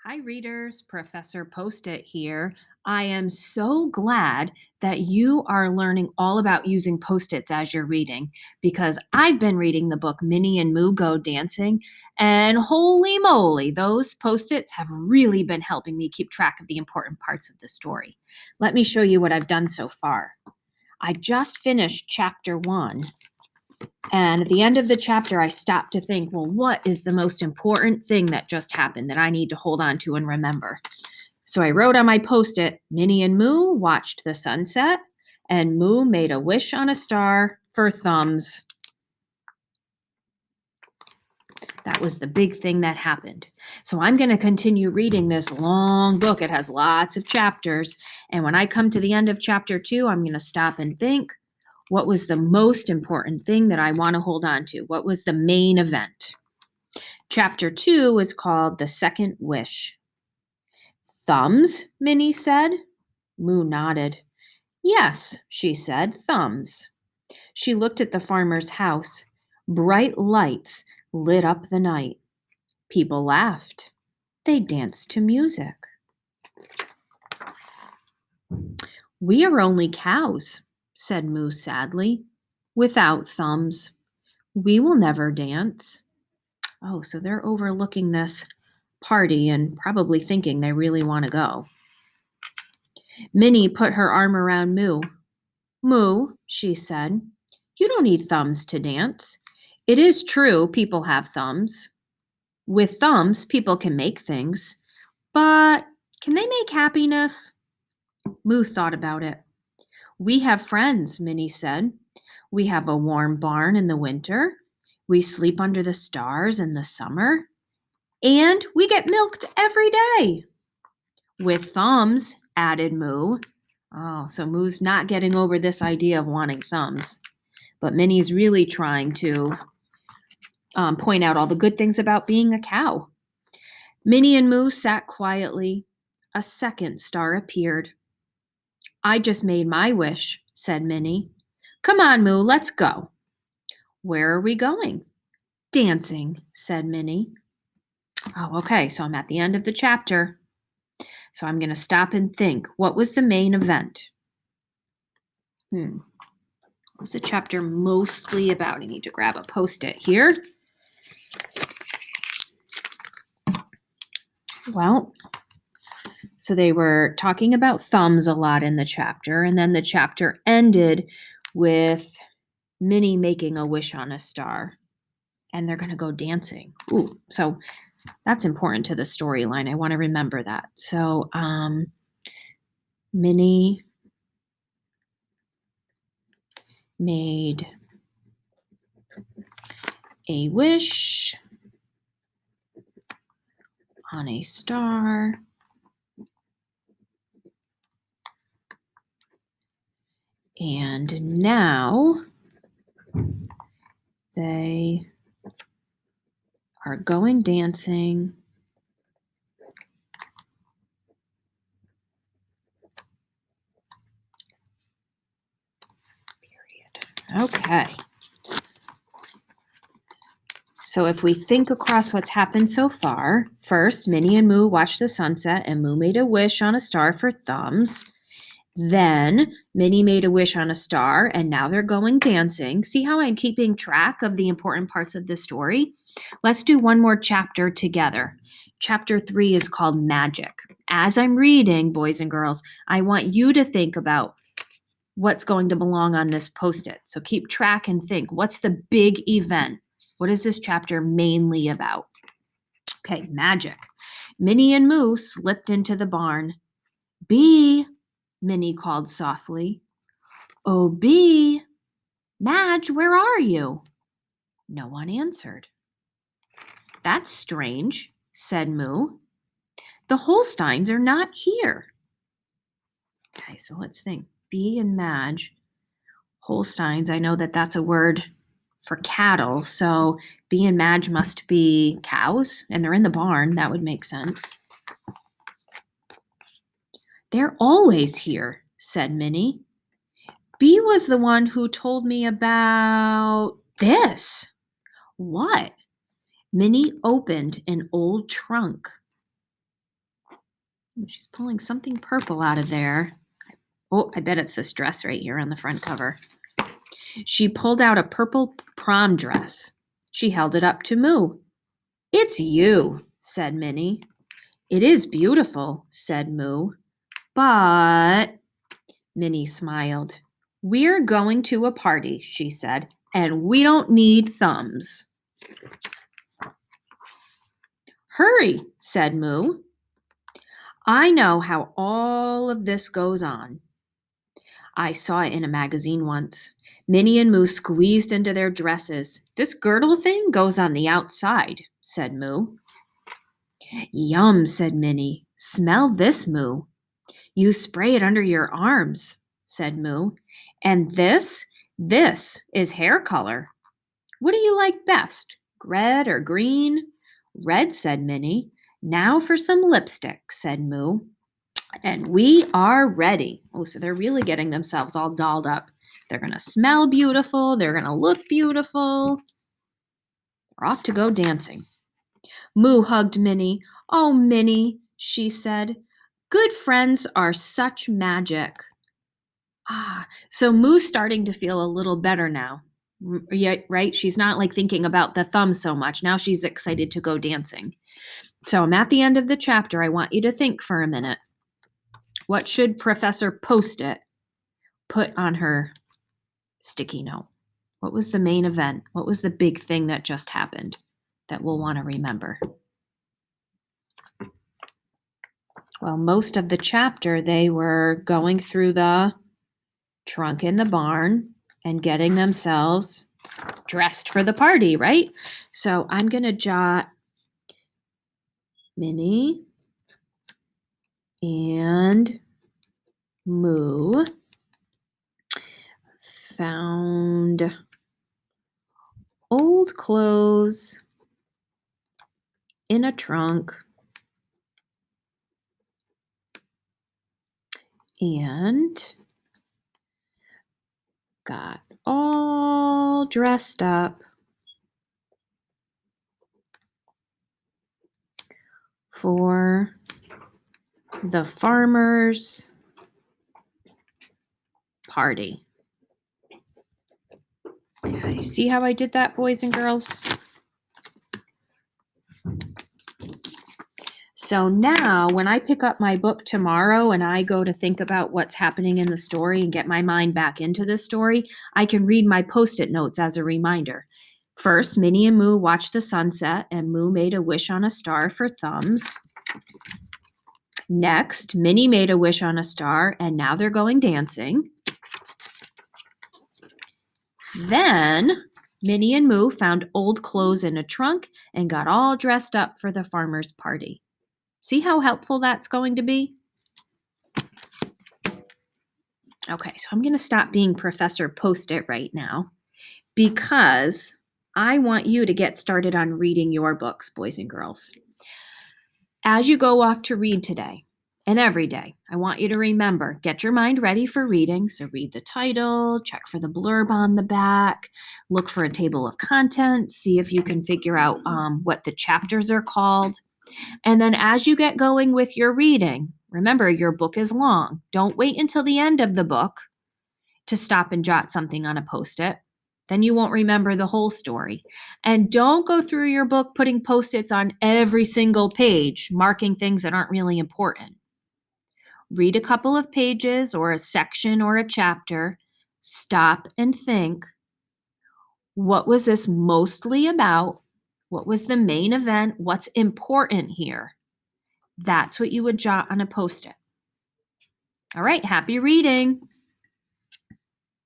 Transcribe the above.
Hi, readers. Professor Post-it here. I am so glad that you are learning all about using Post-its as you're reading because I've been reading the book Minnie and Moo Go Dancing, and holy moly, those Post-its have really been helping me keep track of the important parts of the story. Let me show you what I've done so far. I just finished chapter 1. And at the end of the chapter, I stopped to think, well, what is the most important thing that just happened that I need to hold on to and remember? So I wrote on my Post-it, Minnie and Moo watched the sunset, and Moo made a wish on a star for thumbs. That was the big thing that happened. So I'm going to continue reading this long book. It has lots of chapters. And when I come to the end of chapter 2, I'm going to stop and think, what was the most important thing that I want to hold on to? What was the main event? Chapter 2 is called The Second Wish. Thumbs, Minnie said. Moo nodded. Yes, she said, thumbs. She looked at the farmer's house. Bright lights lit up the night. People laughed. They danced to music. We are only cows, said Moo sadly, without thumbs. We will never dance. Oh, so they're overlooking this party and probably thinking they really want to go. Minnie put her arm around Moo. Moo, she said, you don't need thumbs to dance. It is true people have thumbs. With thumbs, people can make things. But can they make happiness? Moo thought about it. We have friends, Minnie said. We have a warm barn in the winter. We sleep under the stars in the summer. And we get milked every day. With thumbs, added Moo. Oh, so Moo's not getting over this idea of wanting thumbs. But Minnie's really trying to point out all the good things about being a cow. Minnie and Moo sat quietly. A second star appeared. I just made my wish, said Minnie. Come on, Moo, let's go. Where are we going? Dancing, said Minnie. Oh, okay, so I'm at the end of the chapter. So I'm going to stop and think. What was the main event? What was the chapter mostly about? I need to grab a Post-it here. Well, so they were talking about thumbs a lot in the chapter, and then the chapter ended with Minnie making a wish on a star, and they're going to go dancing. Ooh, so that's important to the storyline. I want to remember that. So, Minnie made a wish on a star. And now they are going dancing. Period. Okay. So if we think across what's happened so far, first, Minnie and Moo watched the sunset, and Moo made a wish on a star for thumbs. Then Minnie made a wish on a star, and now they're going dancing. See how I'm keeping track of the important parts of the story? Let's do one more chapter together. Chapter 3 is called Magic. As I'm reading, boys and girls, I want you to think about what's going to belong on this Post-it. So keep track and think, what's the big event? What is this chapter mainly about? Okay, magic. Minnie and Moo slipped into the barn. Bee, Minnie called softly. Oh, Bee, Madge, where are you? No one answered. That's strange, said Moo. The Holsteins are not here. Okay, so let's think. Bee and Madge. Holsteins, I know that that's a word for cattle, so Bee and Madge must be cows, and they're in the barn. That would make sense. They're always here, said Minnie. Bee was the one who told me about this. What? Minnie opened an old trunk. She's pulling something purple out of there. Oh, I bet it's this dress right here on the front cover. She pulled out a purple prom dress. She held it up to Moo. "It's you," said Minnie. "It is beautiful," said Moo. "But," Minnie smiled. "We're going to a party," she said, "and we don't need thumbs." "Hurry," said Moo. "I know how all of this goes on. I saw it in a magazine once. Minnie and Moo squeezed into their dresses. This girdle thing goes on the outside," said Moo. "Yum," said Minnie. "Smell this, Moo." "You spray it under your arms," said Moo. "And this is hair color. What do you like best, red or green?" "Red," said Minnie. "Now for some lipstick," said Moo. "And we are ready." Oh, so they're really getting themselves all dolled up. They're going to smell beautiful. They're going to look beautiful. They're off to go dancing. Moo hugged Minnie. "Oh, Minnie," she said. "Good friends are such magic." So Moo's starting to feel a little better now. Yeah, right? She's not like thinking about the thumb so much. Now she's excited to go dancing. So I'm at the end of the chapter. I want you to think for a minute. What should Professor Post-it put on her sticky note? What was the main event? What was the big thing that just happened that we'll want to remember? Well, most of the chapter, they were going through the trunk in the barn and getting themselves dressed for the party, right? So I'm going to jot Minnie and Moo found old clothes in a trunk and got all dressed up for the farmer's party. Okay, see how I did that, boys and girls? So now when I pick up my book tomorrow and I go to think about what's happening in the story and get my mind back into the story, I can read my Post-it notes as a reminder. First, Minnie and Moo watched the sunset and Moo made a wish on a star for thumbs. Next, Minnie made a wish on a star and now they're going dancing. Then Minnie and Moo found old clothes in a trunk and got all dressed up for the farmer's party. See how helpful that's going to be? Okay, so I'm going to stop being Professor Post-it right now because I want you to get started on reading your books, boys and girls. As you go off to read today and every day, I want you to remember, get your mind ready for reading. So read the title, check for the blurb on the back, look for a table of contents, see if you can figure out what the chapters are called. And then as you get going with your reading, remember your book is long. Don't wait until the end of the book to stop and jot something on a Post-it. Then you won't remember the whole story. And don't go through your book putting Post-its on every single page, marking things that aren't really important. Read a couple of pages or a section or a chapter. Stop and think, what was this mostly about? What was the main event? What's important here? That's what you would jot on a Post-it. All right, happy reading.